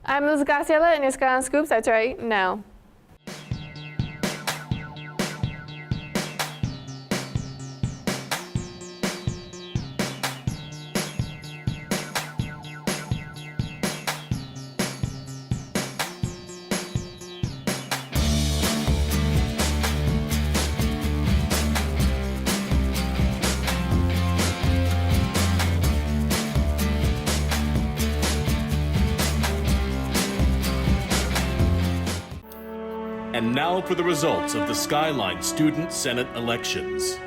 I'm Liz Graciela, and your Skyline Scoops starts right now. And now for the results of the Skyline Student Senate elections.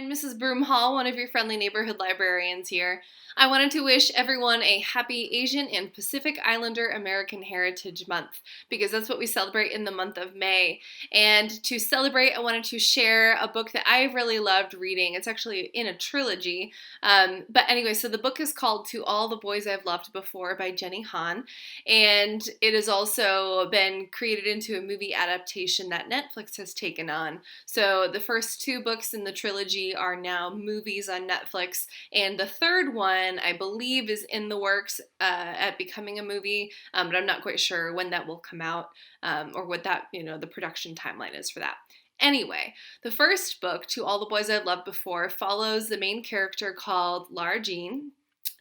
Mrs. Broomhall, one of your friendly neighborhood librarians here. I wanted to wish everyone a happy Asian and Pacific Islander American Heritage Month, because that's what we celebrate in the month of May. And to celebrate, I wanted to share a book that I've really loved reading. It's actually in a trilogy. But anyway, so the book is called To All the Boys I've Loved Before by Jenny Han. And it has also been created into a movie adaptation that Netflix has taken on. So the first two books in the trilogy are now movies on Netflix, and the third one, I believe, is in the works at becoming a movie, but I'm not quite sure when that will come out or what that, the production timeline is for that. Anyway, the first book, To All the Boys I've Loved Before, follows the main character called Lara Jean.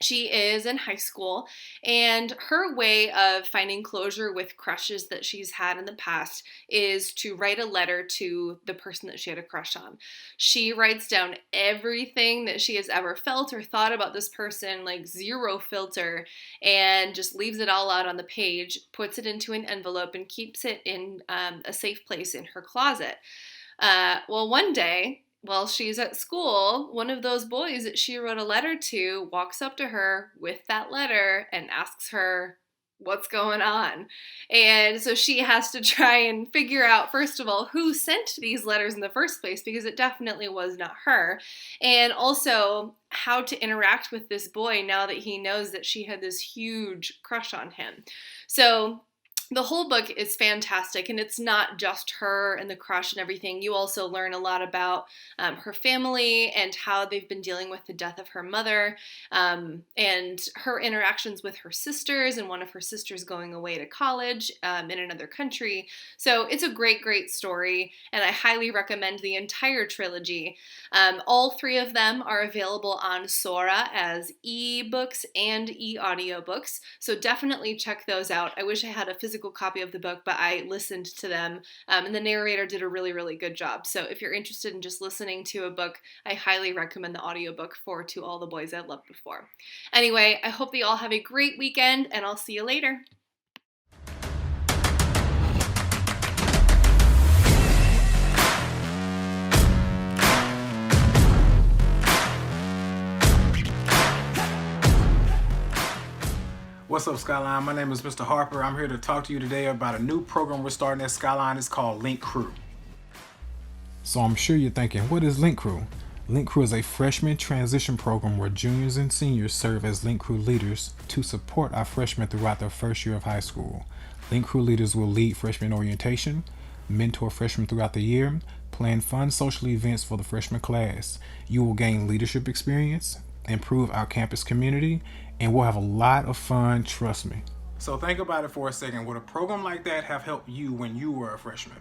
She is in high school, and her way of finding closure with crushes that she's had in the past is to write a letter to the person that she had a crush on. She writes down everything that she has ever felt or thought about this person, like zero filter, and just leaves it all out on the page, puts it into an envelope, and keeps it in a safe place in her closet. Well, one day, while she's at school, one of those boys that she wrote a letter to walks up to her with that letter and asks her what's going on. And so she has to try and figure out, first of all, who sent these letters in the first place, because it definitely was not her. And also how to interact with this boy now that he knows that she had this huge crush on him. So the whole book is fantastic, and it's not just her and the crush and everything. You also learn a lot about her family and how they've been dealing with the death of her mother, and her interactions with her sisters, and one of her sisters going away to college in another country. So it's a great, great story, and I highly recommend the entire trilogy. All three of them are available on Sora as e-books and e-audiobooks, so definitely check those out. I wish I had a physical copy of the book, but I listened to them, and the narrator did a really, really good job. So if you're interested in just listening to a book, I highly recommend the audiobook for To All the Boys I've Loved Before. Anyway, I hope that you all have a great weekend, and I'll see you later. What's up, Skyline? My name is Mr. Harper. I'm here to talk to you today about a new program we're starting at Skyline. It's called Link Crew. So I'm sure you're thinking, what is Link Crew? Link Crew is a freshman transition program where juniors and seniors serve as Link Crew leaders to support our freshmen throughout their first year of high school. Link Crew leaders will lead freshman orientation, mentor freshmen throughout the year, plan fun social events for the freshman class. You will gain leadership experience, improve our campus community, and we'll have a lot of fun, trust me. So think about it for a second. Would a program like that have helped you when you were a freshman?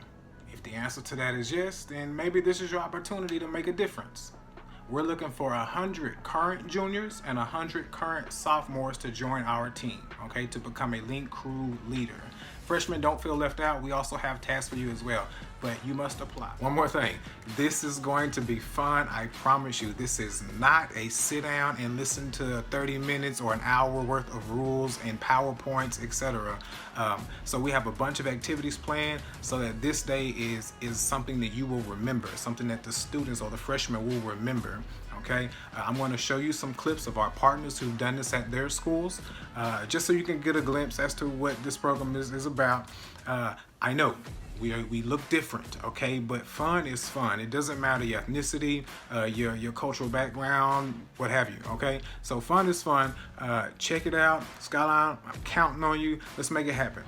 If the answer to that is yes, then maybe this is your opportunity to make a difference. We're looking for 100 current juniors and 100 current sophomores to join our team, okay, to become a Link Crew leader. freshmen don't feel left out, we also have tasks for you as well, but you must apply. One more thing, this is going to be fun, I promise you. This is not a sit down and listen to 30 minutes or an hour worth of rules and PowerPoints, etc. So we have a bunch of activities planned so that this day is something that you will remember, something that the students or the freshmen will remember. Okay, I'm going to show you some clips of our partners who've done this at their schools, just so you can get a glimpse as to what this program is about. I know we look different, okay, but fun is fun. It doesn't matter your ethnicity, your cultural background, what have you, okay? So fun is fun. Check it out. Skyline, I'm counting on you. Let's make it happen.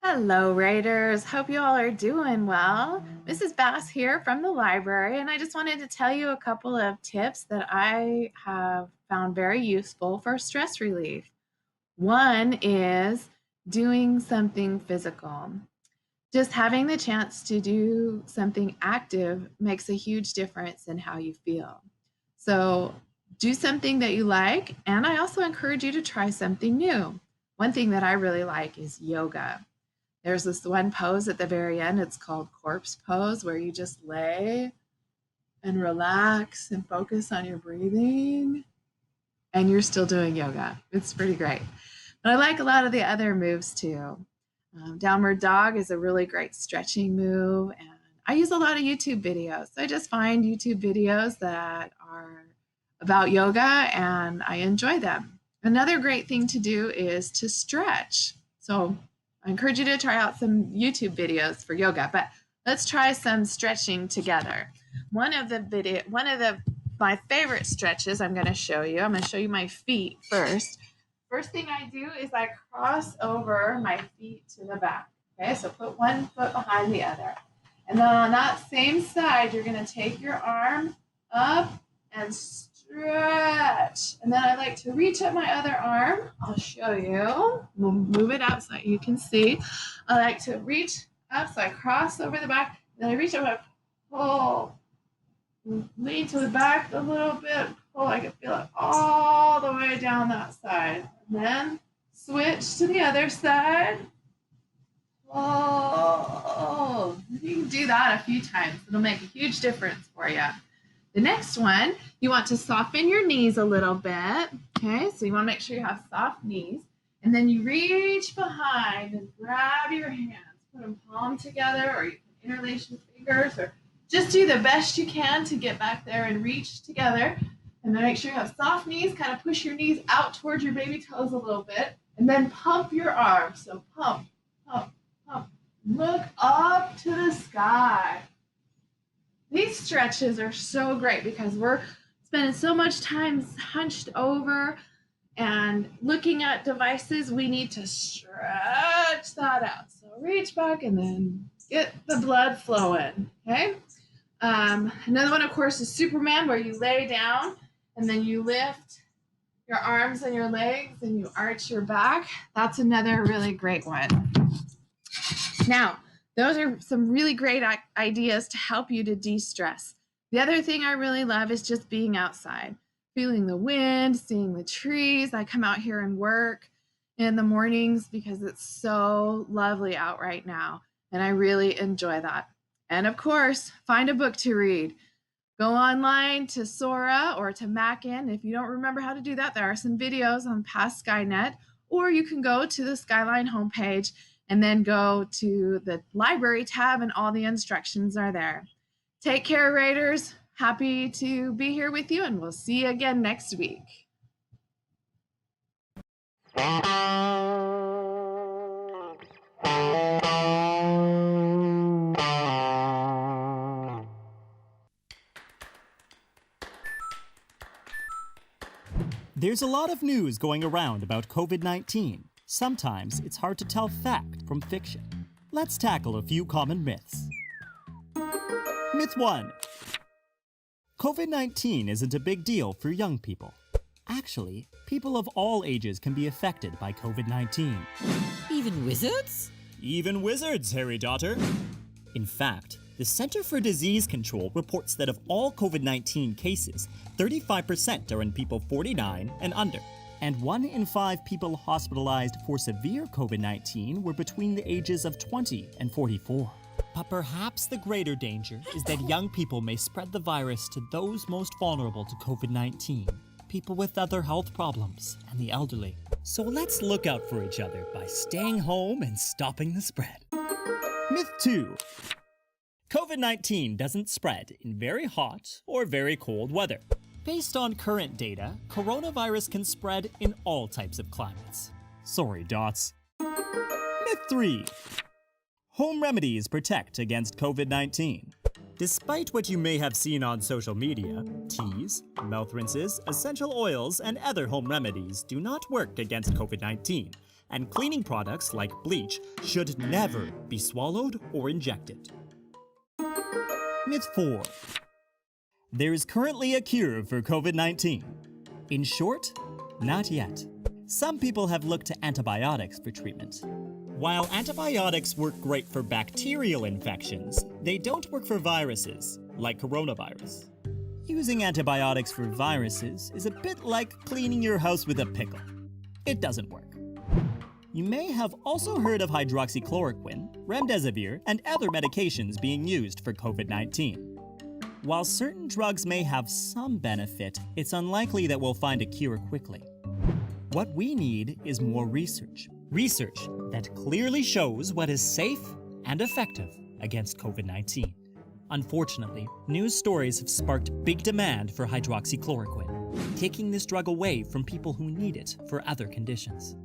Hello, Raiders. Hope you all are doing well. Mrs. Bass here from the library, and I just wanted to tell you a couple of tips that I have found very useful for stress relief. One is doing something physical. Just having the chance to do something active makes a huge difference in how you feel. So do something that you like, and I also encourage you to try something new. One thing that I really like is yoga. There's this one pose at the very end. It's called corpse pose, where you just lay and relax and focus on your breathing, and you're still doing yoga. It's pretty great. But I like a lot of the other moves too. Downward dog is a really great stretching move, and I use a lot of YouTube videos. So I just find YouTube videos that are about yoga, and I enjoy them. Another great thing to do is to stretch. So I encourage you to try out some YouTube videos for yoga, but let's try some stretching together. My favorite stretches I'm going to show you. I'm going to show you my feet first. First thing I do is I cross over my feet to the back. Okay, so put one foot behind the other. And then on that same side, you're going to take your arm up and stretch. And then I like to reach up my other arm. I'll show you. We'll move it up so that you can see. I like to reach up, so I cross over the back. Then I reach up and pull. Lean to the back a little bit. Pull. I can feel it all the way down that side. And then switch to the other side. Oh, you can do that a few times. It'll make a huge difference for you. The next one, you want to soften your knees a little bit. Okay, so you want to make sure you have soft knees. And then you reach behind and grab your hands. Put them palm together, or you can interlace your fingers, or just do the best you can to get back there and reach together. And then make sure you have soft knees. Kind of push your knees out towards your baby toes a little bit. And then pump your arms. So pump, pump, pump. Look up to the sky. These stretches are so great because we're spending so much time hunched over and looking at devices. We need to stretch that out. So reach back and then get the blood flowing, okay? Another one, of course, is Superman, where you lay down and then you lift your arms and your legs and you arch your back. That's another really great one. Now, those are some really great ideas to help you to de-stress. The other thing I really love is just being outside, feeling the wind, seeing the trees. I come out here and work in the mornings because it's so lovely out right now, and I really enjoy that. And of course, find a book to read. Go online to Sora or to Mackin. If you don't remember how to do that, there are some videos on Past Skynet, or you can go to the Skyline homepage and then go to the library tab, and all the instructions are there. Take care, Raiders. Happy to be here with you, and we'll see you again next week. There's a lot of news going around about COVID-19. Sometimes it's hard to tell fact from fiction. let's tackle a few common myths. Myth 1. COVID-19 isn't a big deal for young people. Actually, people of all ages can be affected by COVID-19. Even wizards? Even wizards, Harry Daughter. In fact, the Center for Disease Control reports that of all COVID-19 cases, 35% are in people 49 and under. And 1 in 5 people hospitalized for severe COVID-19 were between the ages of 20 and 44. But perhaps the greater danger is that young people may spread the virus to those most vulnerable to COVID-19, people with other health problems and the elderly. So let's look out for each other by staying home and stopping the spread. Myth 2. COVID-19 doesn't spread in very hot or very cold weather. Based on current data, coronavirus can spread in all types of climates. Sorry, Dots. Myth 3. Home remedies protect against COVID-19. Despite what you may have seen on social media, teas, mouth rinses, essential oils, and other home remedies do not work against COVID-19, and cleaning products like bleach should never be swallowed or injected. Myth 4. There is currently a cure for COVID-19. In short, not yet. Some people have looked to antibiotics for treatment. While antibiotics work great for bacterial infections, they don't work for viruses, like coronavirus. Using antibiotics for viruses is a bit like cleaning your house with a pickle. It doesn't work. You may have also heard of hydroxychloroquine, remdesivir, and other medications being used for COVID-19. While certain drugs may have some benefit, it's unlikely that we'll find a cure quickly. What we need is more research. Research that clearly shows what is safe and effective against COVID-19. Unfortunately, news stories have sparked big demand for hydroxychloroquine, taking this drug away from people who need it for other conditions.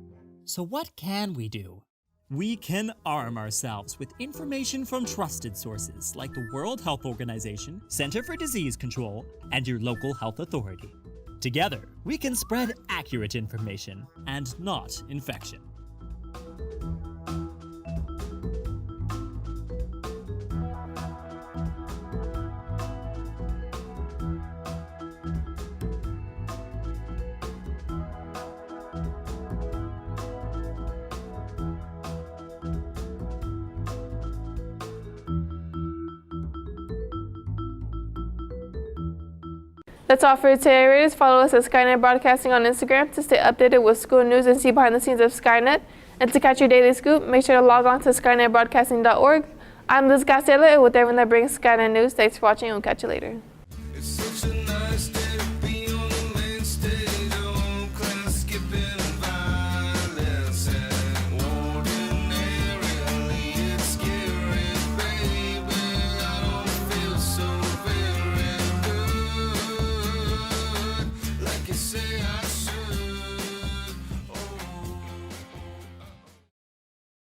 So what can we do? We can arm ourselves with information from trusted sources like the World Health Organization, Center for Disease Control, and your local health authority. Together, we can spread accurate information and not infection. That's all for today, readers. Follow us at Skyline Broadcasting on Instagram to stay updated with school news and see behind the scenes of Skynet. And to catch your daily scoop, make sure to log on to skynetbroadcasting.org. I'm Liz Castella, and with everyone that brings Skynet news, thanks for watching, and we'll catch you later.